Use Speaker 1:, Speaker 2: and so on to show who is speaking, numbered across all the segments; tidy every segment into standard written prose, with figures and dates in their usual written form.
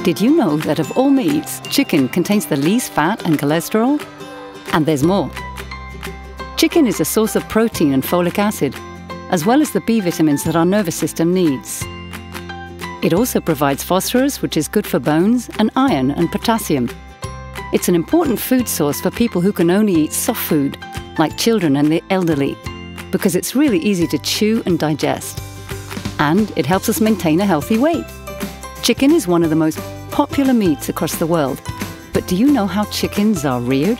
Speaker 1: Did you know that of all meats, chicken contains the least fat and cholesterol? And there's more. Chicken is a source of protein and folic acid, as well as the B vitamins that our nervous system needs. It also provides phosphorus, which is good for bones, and iron and potassium. It's an important food source for people who can only eat soft food, like children and the elderly, because it's really easy to chew and digest. And it helps us maintain a healthy weight. Chicken is one of the most popular meats across the world. But do you know how chickens are reared?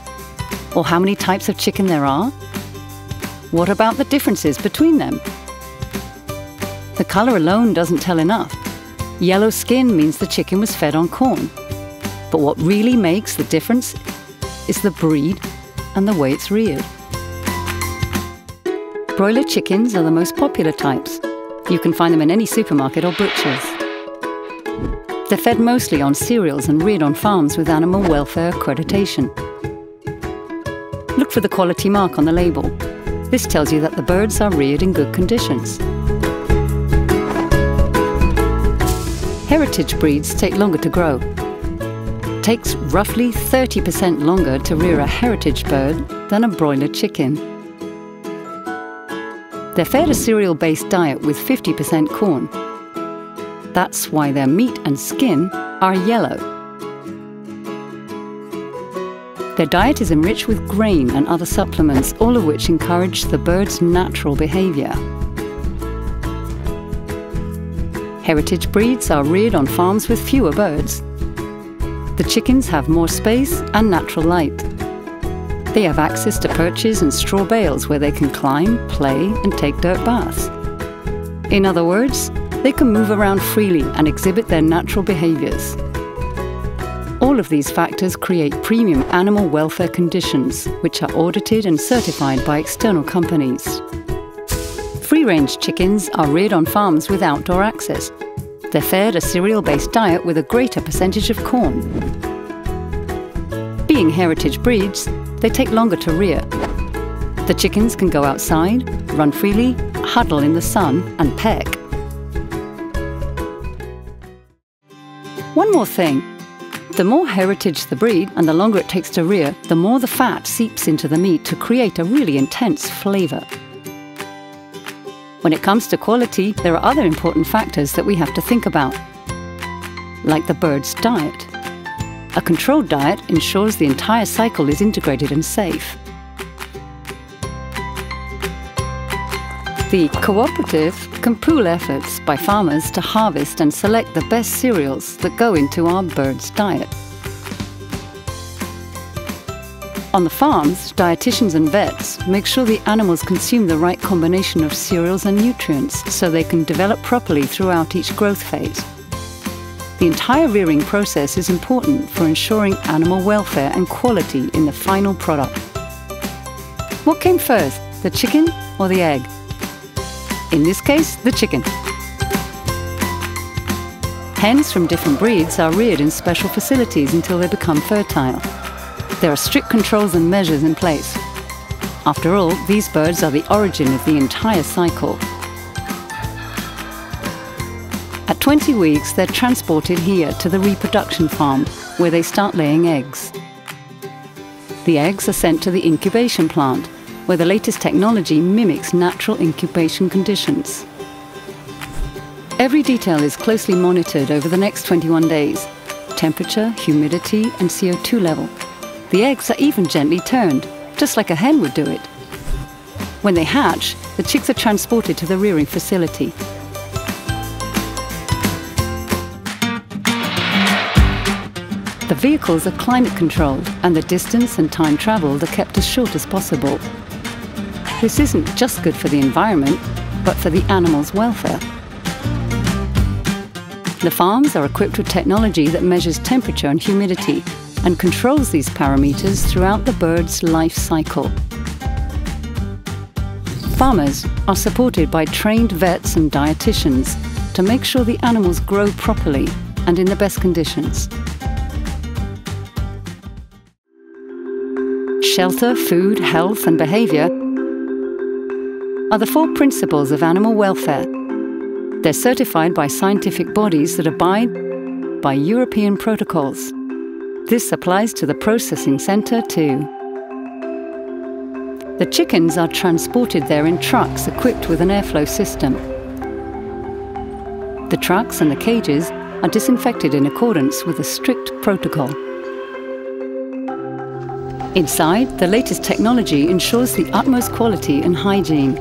Speaker 1: Or how many types of chicken there are? What about the differences between them? The color alone doesn't tell enough. Yellow skin means the chicken was fed on corn. But what really makes the difference is the breed and the way it's reared. Broiler chickens are the most popular types. You can find them in any supermarket or butcher's. They're fed mostly on cereals and reared on farms with animal welfare accreditation. Look for the quality mark on the label. This tells you that the birds are reared in good conditions. Heritage breeds take longer to grow. It takes roughly 30% longer to rear a heritage bird than a broiler chicken. They're fed a cereal-based diet with 50% corn. That's why their meat and skin are yellow. Their diet is enriched with grain and other supplements, all of which encourage the bird's natural behavior. Heritage breeds are reared on farms with fewer birds. The chickens have more space and natural light. They have access to perches and straw bales where they can climb, play, and take dirt baths. In other words, they can move around freely and exhibit their natural behaviors. All of these factors create premium animal welfare conditions, which are audited and certified by external companies. Free-range chickens are reared on farms with outdoor access. They're fed a cereal-based diet with a greater percentage of corn. Being heritage breeds, they take longer to rear. The chickens can go outside, run freely, huddle in the sun, and peck. One more thing. The more heritage the breed and the longer it takes to rear, the more the fat seeps into the meat to create a really intense flavor. When it comes to quality, there are other important factors that we have to think about, like the bird's diet. A controlled diet ensures the entire cycle is integrated and safe. The cooperative can pool efforts by farmers to harvest and select the best cereals that go into our bird's diet. On the farms, dietitians and vets make sure the animals consume the right combination of cereals and nutrients so they can develop properly throughout each growth phase. The entire rearing process is important for ensuring animal welfare and quality in the final product. What came first, the chicken or the egg? In this case, the chicken. Hens from different breeds are reared in special facilities until they become fertile. There are strict controls and measures in place. After all, these birds are the origin of the entire cycle. At 20 weeks, they're transported here to the reproduction farm, where they start laying eggs. The eggs are sent to the incubation plant, where the latest technology mimics natural incubation conditions. Every detail is closely monitored over the next 21 days. Temperature, humidity, and CO2 level. The eggs are even gently turned, just like a hen would do it. When they hatch, the chicks are transported to the rearing facility. The vehicles are climate controlled, and the distance and time travelled are kept as short as possible. This isn't just good for the environment, but for the animals' welfare. The farms are equipped with technology that measures temperature and humidity and controls these parameters throughout the bird's life cycle. Farmers are supported by trained vets and dietitians to make sure the animals grow properly and in the best conditions. Shelter, food, health, and behavior are the 4 principles of animal welfare. They're certified by scientific bodies that abide regulated by European protocols. This applies to the processing centre too. The chickens are transported there in trucks equipped with an airflow system. The trucks and the cages are disinfected in accordance with a strict protocol. Inside, the latest technology ensures the utmost quality and hygiene.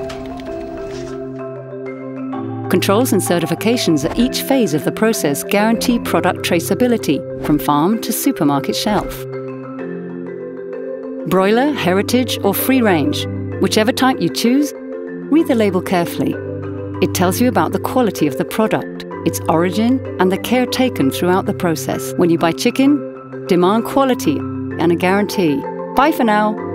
Speaker 1: Controls and certifications at each phase of the process guarantee product traceability from farm to supermarket shelf. Broiler, heritage or free range, whichever type you choose, read the label carefully. It tells you about the quality of the product, its origin and the care taken throughout the process. When you buy chicken, demand quality and a guarantee. Bye for now.